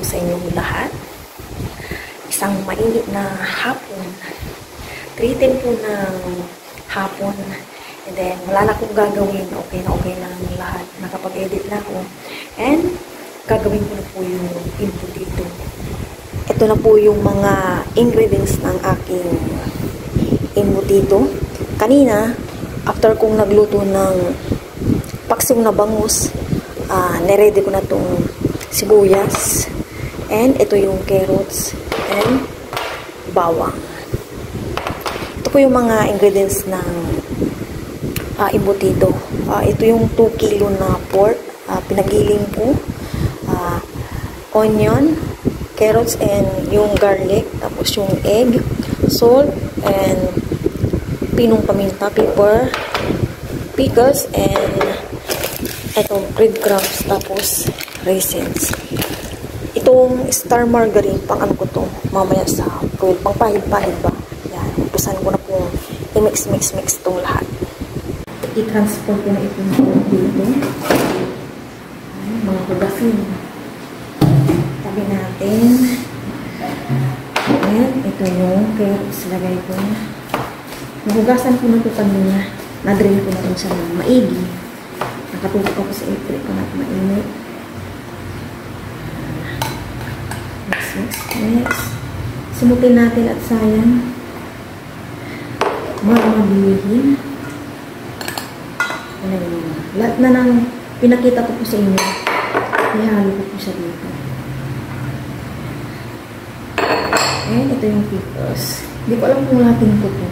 sa inyong lahat. Isang mainit na hapon. 3:10 po ng hapon. And then, wala na akong gagawin. Okay na okay lang lahat. Nakapag-edit na ako. And, gagawin ko na po yung input dito. Ito na po yung mga ingredients ng aking input dito. Kanina, after kong nagluto ng paksiw na bangus, niready ko na itong sibuyas. And ito yung carrots and bawang. Ito po yung mga ingredients ng embutido. Ito yung 2 kilo na pork. Pinagiling ko. Onion, carrots, and yung garlic. Tapos yung egg, salt, and pinong paminta, pepper, pickles, and ito, breadcrumbs, tapos raisins. Itong star margarine, pang ano ko to, mamaya sa food, pang pahid-pahid ba. Yan, upusan ko na po i-mix itong lahat. I-transfer ko na itong dito. Mga hugasin. Tabi natin. And ito yung carrots, lagay ko na. Nahugasan ko na ito kanina. Na-drain ko na ito sa maigi. Nakatulog ako sa electric ko na mainit. Next. Sumutin natin at sayang. Mabilihin. Lahat na ng pinakita ko po sa inyo. Ihalo ko po siya dito. And ito yung pickles. Hindi ko alam kung natin ko po.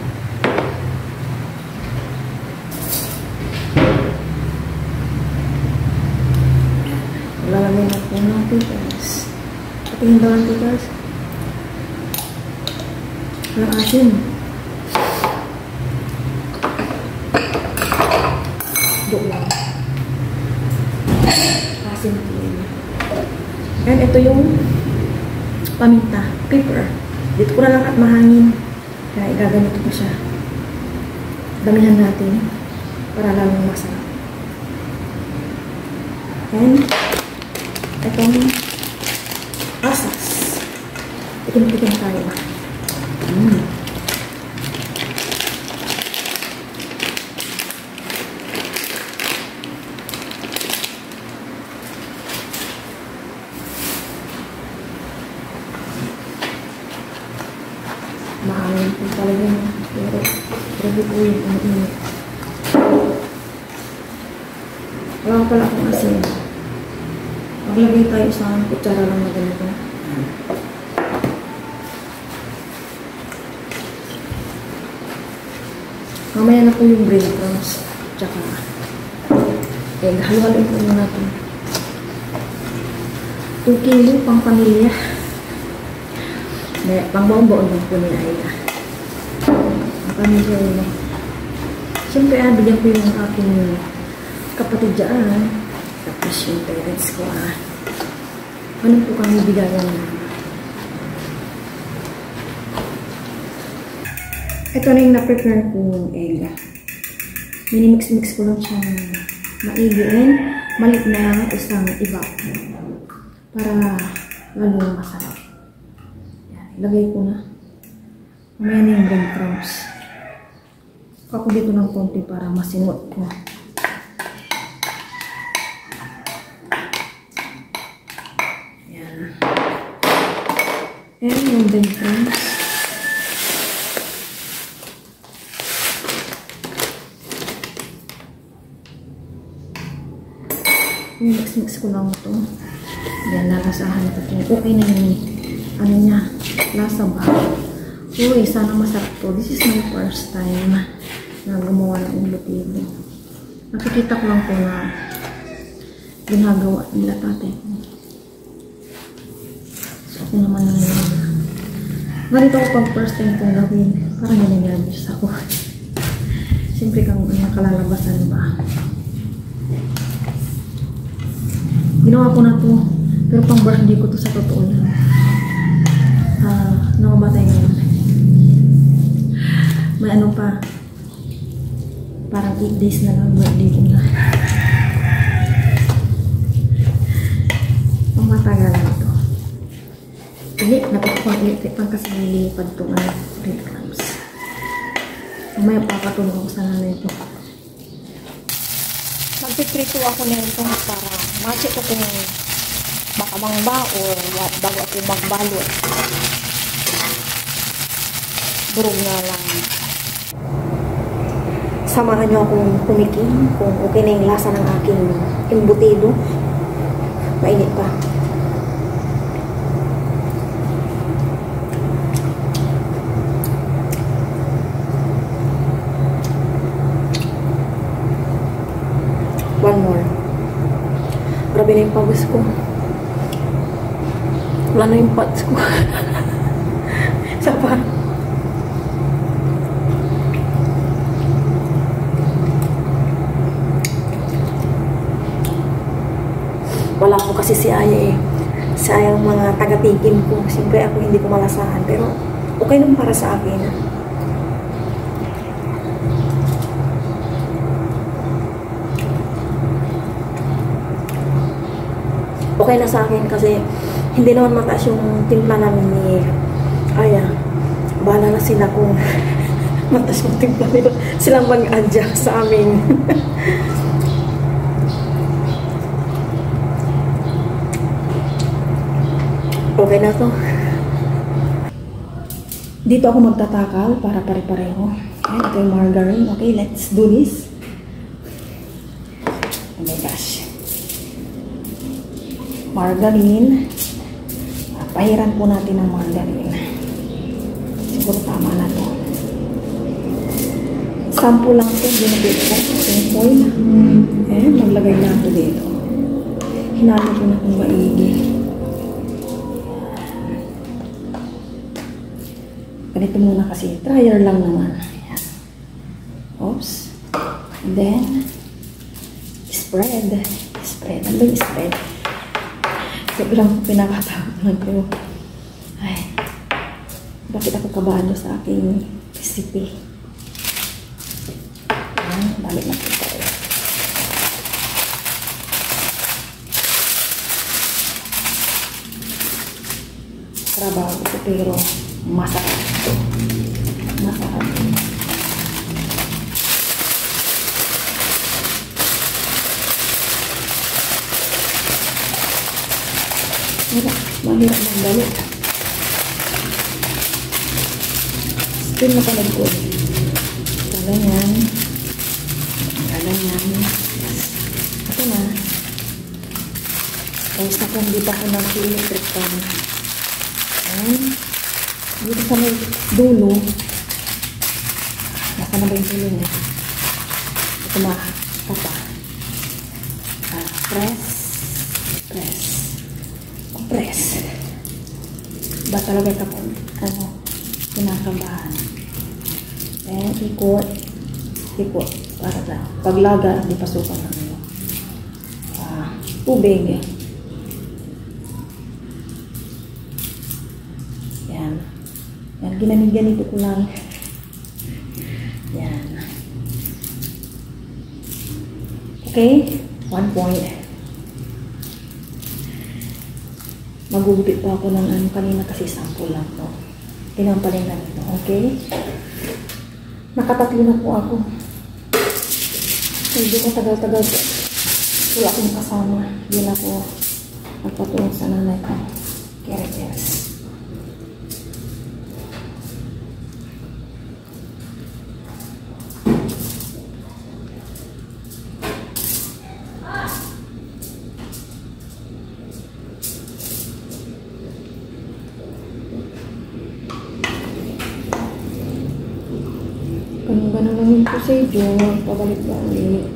Lalagay na po ng pickles. Patingin daw ang pickles. Ang asin. Doon lang. Asin po yun. And ito yung paminta. Pepper. Dito ko na lang at mahangin. Kaya igaganito ko siya. Damihan natin para lalong masarap. And itong asas. Tikim-tikim tayo. Mahangin po talaga yun. Pero grabe po yung umiinit. Wala pala akong asin. Maglagay tayo sa kutsara lang na ganito. Mamaya na po yung breadcrumbs. Tsaka egg. Halo-haloin po muna natin. 2 kilo pang pamilya. Pang baon-baon lang po nila ay ang pamilya nila. Siyempre, bigyan ko yung aking kapatid dyan. Tapos yung parents ko, ano po kami bigayan na. Ito na yung na-prepare kong egg. Minimix-mix ko lang siya maigi and malit na isang iba. Para lalo masarap. Yan, ilagay ko na. Mamaya na yung breadcrumbs. Ako dito ng konti para masingot ko. Yan. And yung breadcrumbs. Mix ko lang ito. Yan, lalasahan ko ito. Okay na yung ano niya, lasa ba? Uy, sana masarap to. This is my first time na gumawa ng embutido. Nakikita ko lang po na ginagawa nila tatay ko. So, ako naman na yun. Ganito ako pag first time kong gawin. Parang nangyayabis ako. Siyempre kang nakalalabasan ba? Ginawa ko na to. Pero pang birthday ko to sa totoo lang. Nakabatay ngayon. May ano pa. Parang 8 days na lang birthday ko na. Pang matagal na ito. Init na init pang kasi nilipad itong breadcrumbs. Mamaya papatulong ako sa nanay ito. Magpiprito ako nito para ma-check ko kung baka mangba o bago ako magbalot. Durog nga lang. Samahan niyo akong tumikim kung okay na yung lasa ng aking embutido. Mainit pa. One more. Grabe na yung pagos ko. Wala na yung pots ko. Isa pa. Wala ko kasi si Aya eh. Si Aya ang mga taga-tikim ko. Siyempre ako hindi ko malasahan. Pero okay naman para sa akin. Okay na sa akin kasi hindi naman mataas yung timpla namin ni Aya. Bahala na sila kung mataas yung timpla nila. Silang mag-adjust sa amin. Okay na to. Dito ako magtatakal para pare-pareho. Ayan, ito yung margarine. Okay, let's do this. Oh my gosh. Margarine. Pahiran po natin ng margarine. Siguro tama na to. Sample lang ito. Ginagit ko. Simple. Ayan, maglagay na ito dito. Hinalo ko na kung maigi. Ganito muna kasi. Trial lang naman. Ayan. Oops. And then, spread. Spread. Ano ba yung spread? Sobrang pinakatawag lang ko. Ay, bakit ako kabado sa aking recipe? Ayan, balik na po tayo. Trabaho ko pero masarap. Masarap. Mahirap magbalot. Still nakalagod. Ganyan. Ganyan. Ito na. Tapos na kung dito ako ng electric pan. Ayan. Dito sa may dulo. Naka na ba yung dulo niya? Ito makakapa. Press. Press. Press. Ba talaga kapag kinakabahan. Then, ikot. Ikot. Para lang. Paglaga, di pasukan ng tubig. Yan. Yan. Ganito ko lang. Yan. Okay. 1 point. Magugupit pa ako ng kanina kasi sample lang to. Tinampalin lang ito. Okay? Nakatatlo na po ako. Medyo matagal-tagal po. Wala akong kasama. Hindi na po magpatulong sa nanay ko. Kere-keres. Ganun lang yung procedure. Pabalik-balik.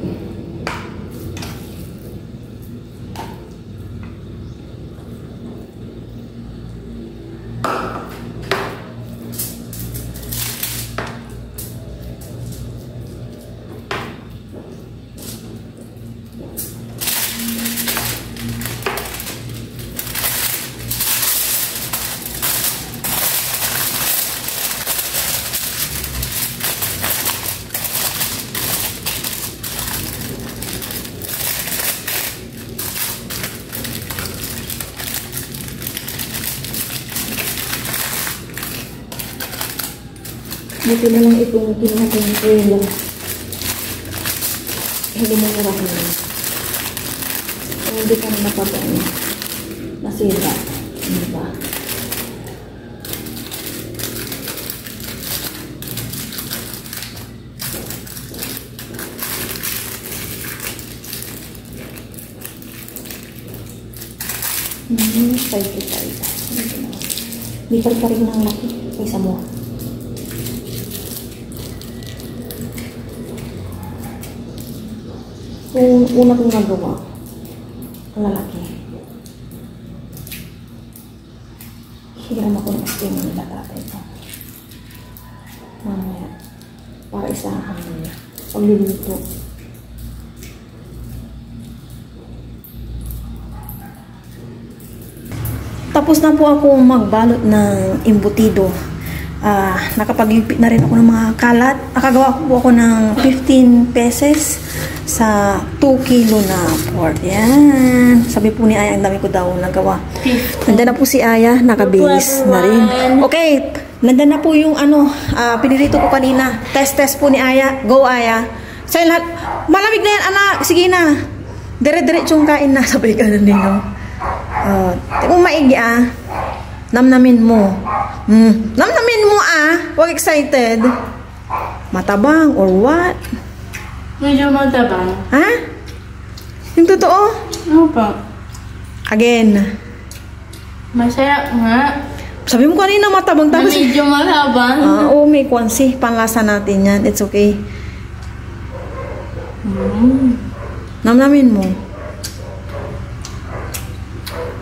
Buti na lang itong kinuha ko ng trailer. Hindi mo narahin. Hindi ka na napapaan. Nasira. Hindi ba? Side. Di pa rin ng laki. Isa mo. Kung una kong nagawa, ang lalaki. Hiram ako ng steam nila tatay ko. Mamaya. Para isahan nila. Pagluluto. Tapos na po ako magbalot ng embutido. Nakapagligpit na rin ako ng mga kalat. Nakagawa po ako ng 15 pesos sa 2 kilo na pork. Yan. Sabi po ni Aya, ang dami ko daw nagawa. Nandiyan na po si Aya, nakabihis na rin. Okay, nandiyan na po yung pinirito ko kanina. Test po ni Aya. Go, Aya. Sa lahat, malamig na yan, anak. Sige na. Dire-diretsong kain na. Sabay ka na ninyo. Kung maigi namnamin mo. Namnamin mo Huwag excited. Matabang or what? Medyo matabang. Ha? Yung totoo? Ano pa? Again. Masaya nga. Sabi mo kanina matabang tapos. Medyo matabang. Oo, may kwansi. Panlasa natin yan. It's okay. Namnamin mo.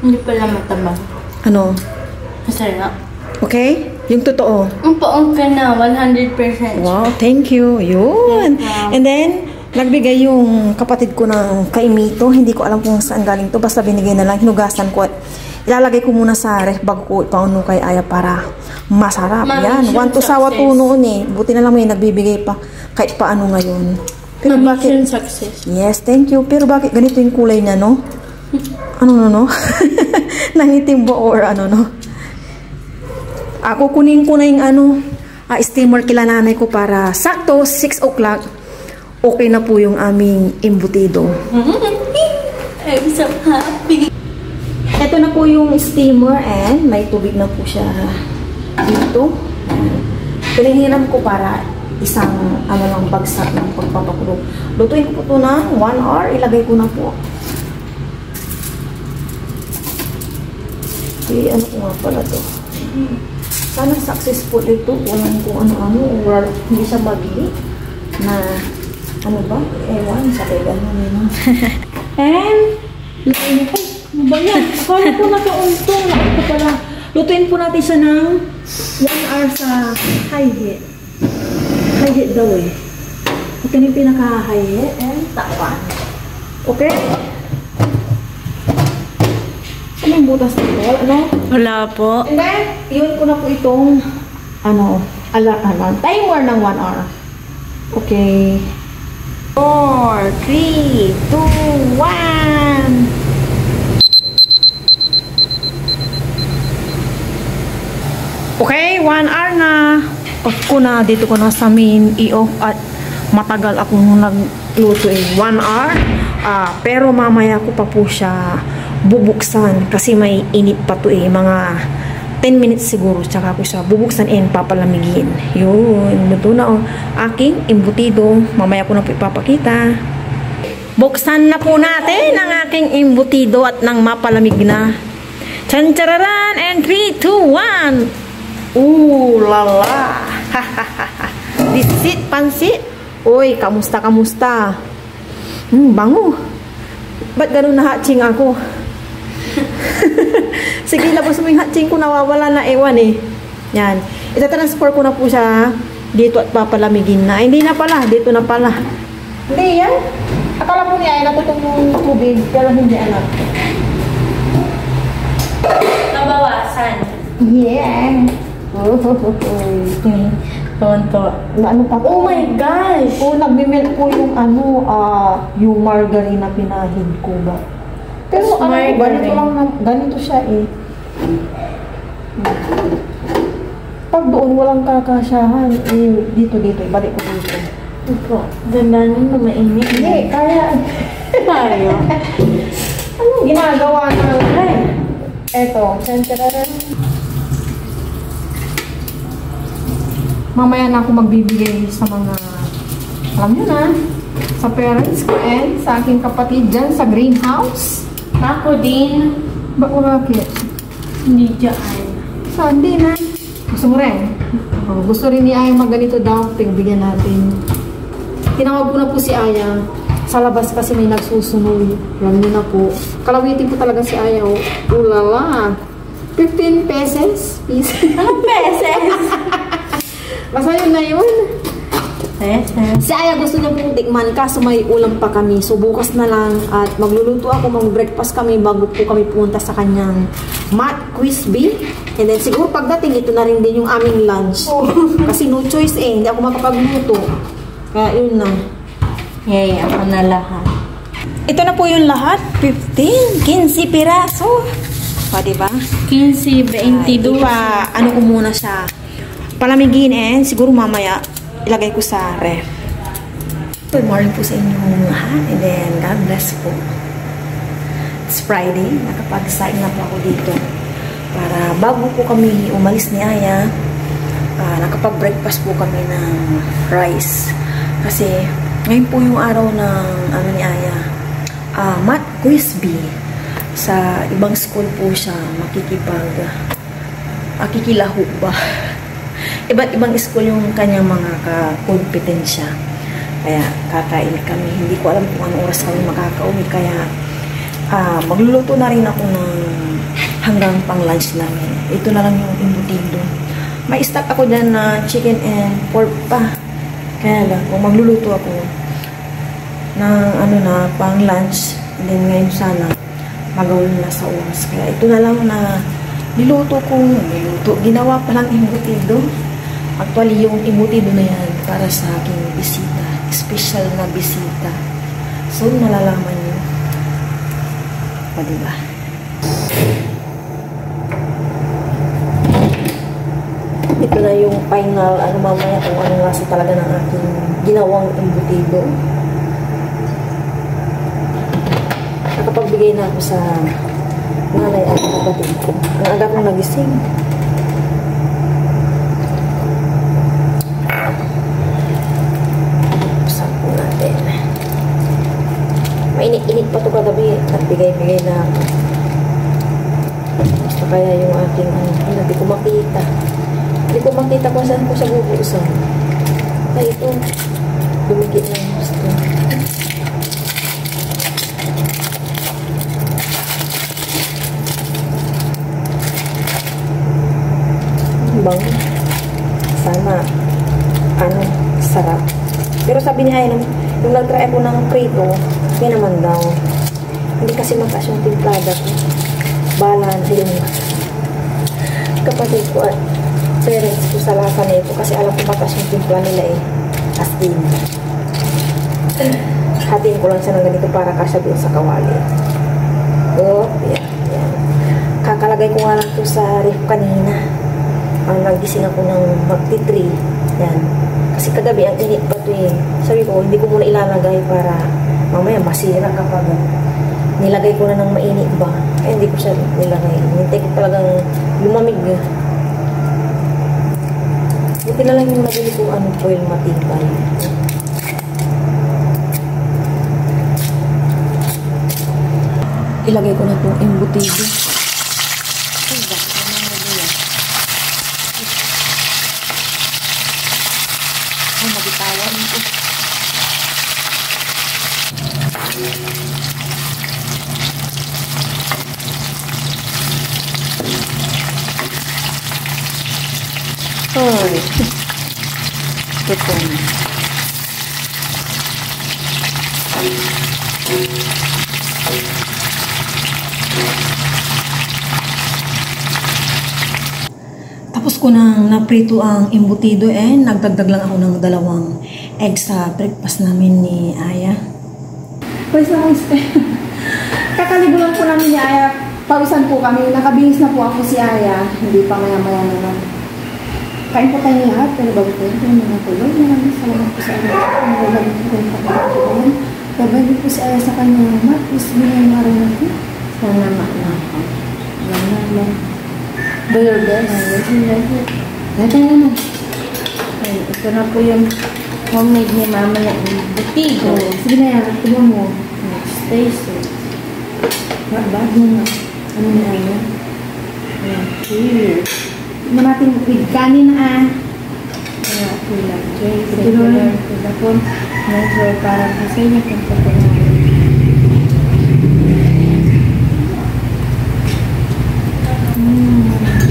Hindi pala matabang. Ano? Masarap. Okay? Yung totoo. Ang ka na, 100%. Wow, thank you. Yun. And then, nagbigay yung kapatid ko ng kaimito. Hindi ko alam kung saan galing to. Basta binigay na lang. Hinugasan ko at ilalagay ko muna sa ref bago ko ipauno kay Aya para masarap. Yan. 1 to sawa to noon eh. Buti na lang may nagbibigay pa kahit paano ngayon. Pero bakit? Success. Yes, thank you. Pero bakit ganito yung kulay niya, no? Ano, no? Nangitim ba or ano, no? Ako kunin ko na yung steamer kila nanay ko para sakto 6 o'clock okay na po yung aming embutido. I'm so happy. Ito na po yung steamer and may tubig na po siya dito. Pinahiram ko para isang lang bagsak ng pagpapakulo. Lutuin ko po ito ng 1 hour. Ilagay ko na po. Okay, ano ko nga pala to? Sana successful ito. Walang kung ano-ano or hindi siya mabili na ano ba? Ewan, sabi gano'n yun. And lutuin ko. Ano ba yan? Akala ko nakauntong. Ako pala. Lutuin po natin siya ng 1 hour sa high heat. High heat daw eh. Ito yung pinaka-high heat and takpan. Okay? Anong butas nito? Ano? Wala po. And then, yun ko na po itong timer ng 1 hour. Okay. 4, 3, 2, 1. Okay, 1 hour na. Off ko na, dito ko na sa main i-off at matagal akong nagluto eh. 1 hour. Pero mamaya ko pa po siya bubuksan kasi may init pa to eh. Mga 10 minutes siguro. Tsaka ko siya bubuksan and papalamigin. Yun. Luto na oh. Aking embutido. Mamaya ko na po ipapakita. Buksan na po natin ang aking embutido at nang mapalamig na. Chanchararan and 3, 2, 1. Ooh, lala. Disit, pansit. Uy, kamusta, kamusta? Bango. Ba't ganun na hatching ako? Sige, labas mo yung hatching ko. Nawawala na ewan eh. Yan. Itatransfer ko na po siya dito at papalamigin na. Hindi na pala. Dito na pala. Hindi yan. Akala po niya ay natutong yung tubig. Pero hindi anak. Nabawasan. Yeah. Tonto. Ano pa? Oh my gosh! Oh, nagmimelt po yung yung margarine na pinahid ko ba? Pero ganito lang, ganito siya eh. Pag doon walang kakasyahan, dito, ibalik ko dito. Opo. Ganda nyo na mainit. Hindi, kaya. Tayo. Anong ginagawa ng eto, sentiraran. Mamaya na ako magbibigay sa mga, alam nyo na, sa parents ko and sa aking kapatid dyan sa greenhouse. Ako din. Bakit? Hindi dyan. Saan din na? Gusto mo rin? Oh, gusto rin ni Aya magganito daw. Bigyan natin. Tinawag ko na po si Aya. Sa labas kasi may nagsusunog. Alam niyo na po. Kalawitin po talaga si Aya. Ulala. 15 pesos? Anong peses? Basta yun na yun. Peses. Si Aya gusto niya pong tikman kaso may ulam pa kami. So bukas na lang at magluluto ako, mag-breakfast kami bago po kami pumunta sa kanyang Matt Crispy. And then siguro pagdating ito na rin din yung aming lunch. Kasi no choice hindi ako makapagluto. Kaya yun na. Yay, ako na lahat. Ito na po yung lahat. 15, 15 piraso. O, diba? 15, 22. Ano ko muna siya. Palamigin and siguro mamaya ilagay ko sa ref. Good morning po sa inyong lahat. And then, God bless po. It's Friday. Nakapag-sign na po ako dito. Para bago po kami umalis ni Aya, nakapag-breakfast po kami ng rice. Kasi, ngayon po yung araw ng ano ni Aya, Matt Crispy. Sa ibang school po siya makikilaho ba? Iba't ibang school yung kanyang mga kompetensya. Kaya kakain kami. Hindi ko alam kung anong oras kami makakauwi. Kaya magluluto na rin ako ng hanggang pang lunch namin. Ito na lang yung embutido. May stock ako dyan na chicken and pork pa. Kaya lang, kung magluluto ako ng ano na, pang lunch, and then ngayon sana, magawin na sa oras. Kaya ito na lang na niluto kong, ginawa pa lang embutido. Actually, yung embutido na yan para sa aking bisita. Special na bisita. So, malalaman nyo. O, diba? Ito na yung final, ano mamaya kung ano lasa talaga ng aking ginawang embutido. Nakapagbigay na ako sa nanay at kapatid ko. Ang aga kong nagising. Buksan po natin. Mainit-init pa ito kagabi. Nagbigay-bigay na ako. Basta kaya yung aking hindi ko makita. Hindi ko makita kung saan ko siya bubuusan. Kaya ito, dumikit na yung gusto. Bang, sana, sarap. Pero sabi niya, yung nag-try ako ng prito, hindi naman daw. Hindi kasi mataas yung timplada ko. Balan, yung kapatid ko at parents ko sa lasa na ito kasi alam ko mataas yung timpla nila as in. Hatiin ko lang siya ng ganito para kasya doon sa kawali. Oh, yan. Kakalagay ko nga lang ito sa ref kanina. Nagising ako ng magti-3. Yan. Kasi kagabi, ang init pa ito Sabi ko, hindi ko muna ilalagay para mamaya masira kapag nilagay ko na ng mainit ba. Kaya hindi ko siya nilagay. Hintay ko talagang lumamig. Buti na lang yung nabili ko foil matibay. Ilagay ko na itong embutido. Ay, bakit naman yan? Ay, nabitawan ito. Ay, ito na. Tapos ko nang naprito ang embutido nagdagdag lang ako ng 2 egg sa breakfast namin ni Aya. Pwes na kakaligo lang po namin ni Aya. Pawisan po kami. Nakabihis na po ako si Aya. Hindi pa maya-maya naman. Kain po tayo lahat, pero bago po yung mga tulog, maraming salamat po sa araw. Maraming po yung pagkakataon. Babalik po si Aya sa kanyang mat, is binayang araw natin. Sana maanako. Wala lang. Do your best. Natin naman. Ay, ito na po yung homemade ni Mama na butigo. Sige na yan, tignan mo. Next station. Bag mo na. Ano na yan? Here. Tignan natin with kanin na Kaya sila. Jay, Ito regular. rin. Sila po. Measure para sa inyo kung patunay.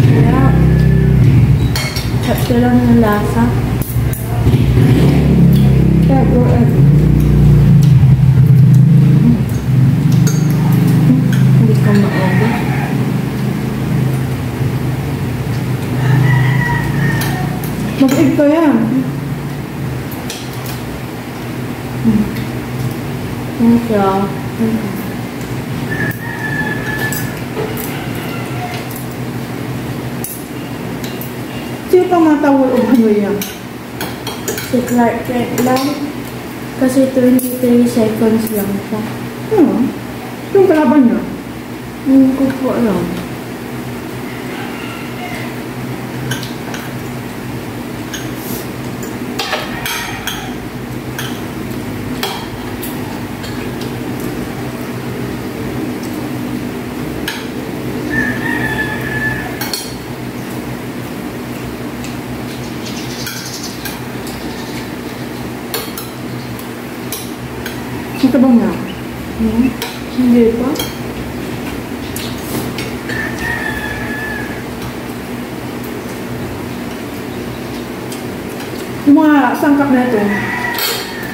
Kaya, sakto lang ng lasa. Kaya go ahead. Hindi ko maobi. Mag-egg ka yan. Yan siya. Sino pa matawal o ano yan? Si Clark Kent lang. Kasi 23 seconds lang siya. Yung kalaban niya. Hindi ko po alam. Ito bang niya? Hindi pa. Yung mga sangkap na ito,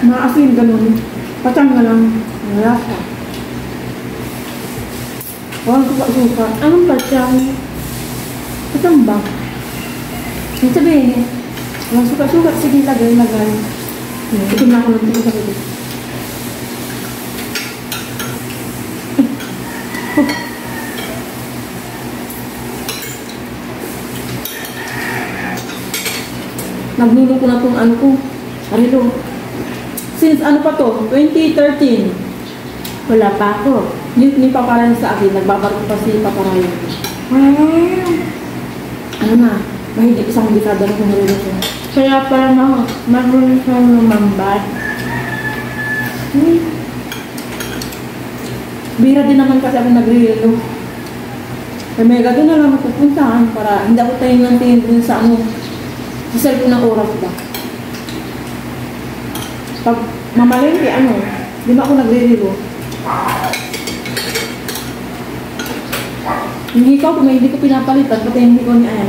mga asin, ganun. Patang na lang. Wala ka. Walang suka-suka. Anong patyang? Patang ba? Yung sabihin, walang suka-suka. Sige, lagay. Ito na ako ng tingin sa kapit. Naglulo ko na itong ano ko. Arilo. Since ano pa to? 2013. Wala pa ako. Ni Paparan sa akin. Nagbabarko pa si Paparan. Ano na? Mahigit isang dekada na kung relasyon. Kaya pala marunong siya lumambad. Bira din naman kasi ako nagre-relo. Kaya may gagawin na lang pupuntahan para hindi ako tayo ng tingin dun sa ano. Sa cellphone ng oras ba? Pag mamalengke, ano, di ba ako nagre-relo? Yung hikaw ko, may hindi ko pinapalitan, pati yung hikaw ni Aya.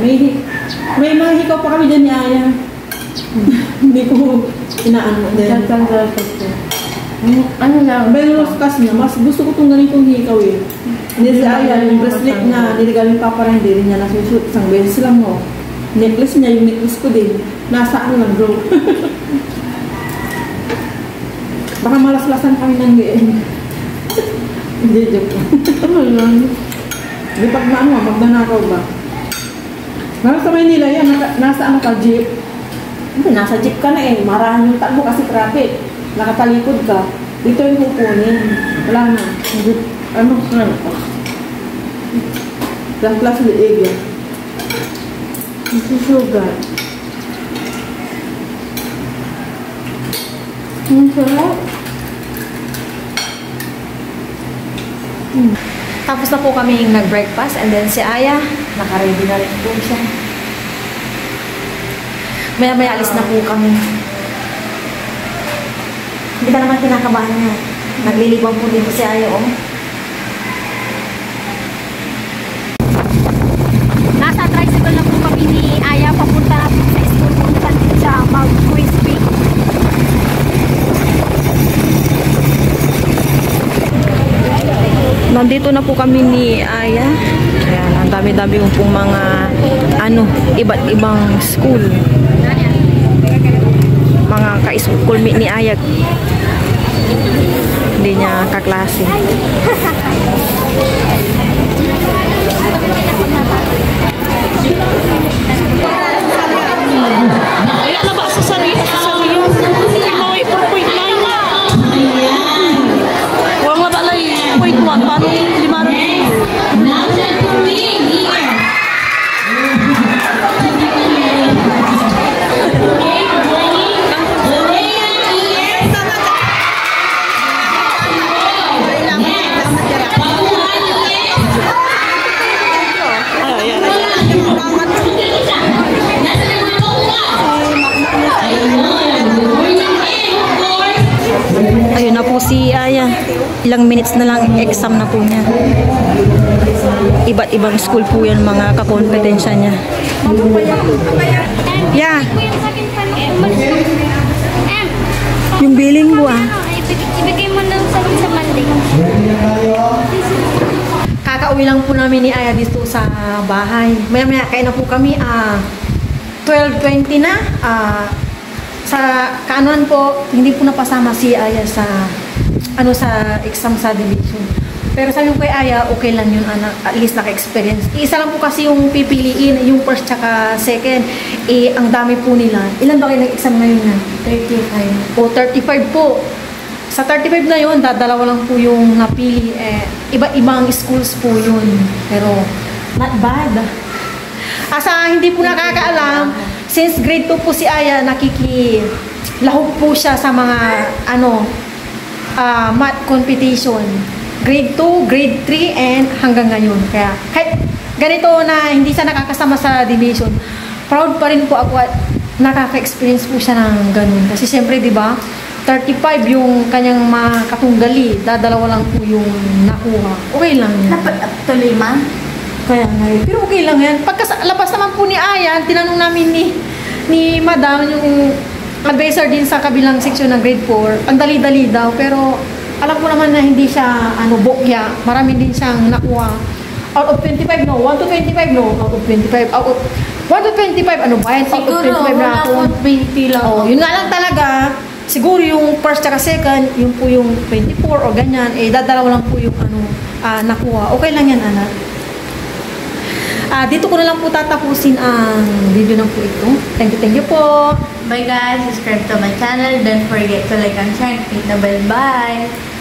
May mga hikaw pa kami dyan ni Aya. Hindi ko inaano din. Ano lang? May roskas niya, mas gusto ko itong ganitong hikaw eh. Hindi si Aya, yung bracelet na niligaling Papa rin, hindi rin niya nasusut. Isang beses lang mo. Necklace niya, yung necklace ko din. Nasa ano lang, bro. Baka malaslasan kami ng GM. Hindi, joke. Ano yun? Di pag magnanakaw ba? Nasa Maynila yan, nasa ano ka, jeep. Nasa jeep ka na eh, marahan yung takbo kasi traffic. Nakatalikod ka. Dito yung kukunin. Wala na. Ano lang ito? Plus liig yan. Ito sugar. Ang sarap. Tapos na po kami nag-breakfast and then si Aya, naka-ready na rin po siya. Maya-maya alis na po kami. Hindi ka naman kinakabahan niya. Naglilibang po dito si Aya, oh. Nasa tricycle na po kami ni Aya, papunta na po sa school, punta din sa Mount Crispy. Nandito na po kami ni Aya. Ayan, ang dami-dami pong mga iba't ibang school. Mga ka-school mate ni Aya. Hindi niya kaklase. Wala na ba sa sarili? Ikaw ay 4.9. Huwag na ba lang 0.1. Paano 5 rin? Ayun na po si Aya. Ilang minutes na lang exam na po niya. Iba't ibang school po yan, mga kakompetensya niya. Yeah. Yung billing mo Ibigay mo lang sa Monday. Kakauwi lang po namin ni Aya dito sa bahay. Maya-maya kain na po kami. 12:20 na. Sa kaanuan po, hindi po napasama si Aya sa sa exam sa division. Pero sabi ko kay Aya, okay lang yun, anak. At least naka-experience. Isa lang po kasi yung pipiliin, yung first tsaka second. Ang dami po nila. Ilan ba kayo nag-exam ngayon na? 35. O, 35 po. Sa 35 na yun, dalawa lang po yung napili. Iba-ibang schools po yun. Pero, not bad. Asa hindi po nakakaalam, since grade 2 po si Aya, nakikilahog po siya sa mga, math competition. Grade 2, grade 3, and hanggang ngayon. Kaya, kahit ganito na hindi siya nakakasama sa division, proud pa rin po ako at nakaka-experience po siya ng ganun. Kasi siyempre, di ba, 35 yung kanyang mga katunggali, dadalawa lang po yung nakuha. Okay lang yan. Dapat tuloy man. Kaya ngayon. Pero okay lang yan. Pagkalabas naman po ni Ayan, tinanong namin ni Madam, yung advisor din sa kabilang section ng grade 4, ang dali-dali daw. Pero alam ko naman na hindi siya bokya. Marami din siyang nakuha. Out of 25, no. 1 to 25, no. Out of 25. Out of 1 to 25, ano ba yan? Out of 25 na ako. 20 lang. Oh, yun nga lang talaga. Siguro yung first at second, yun po yung 24 o ganyan, dadalaw lang po yung nakuha. Okay lang yan, anak. Dito ko na lang po tatapusin ang video na po ito. Thank you po. Bye guys, subscribe to my channel. Don't forget to like and share and click the bell. Bye!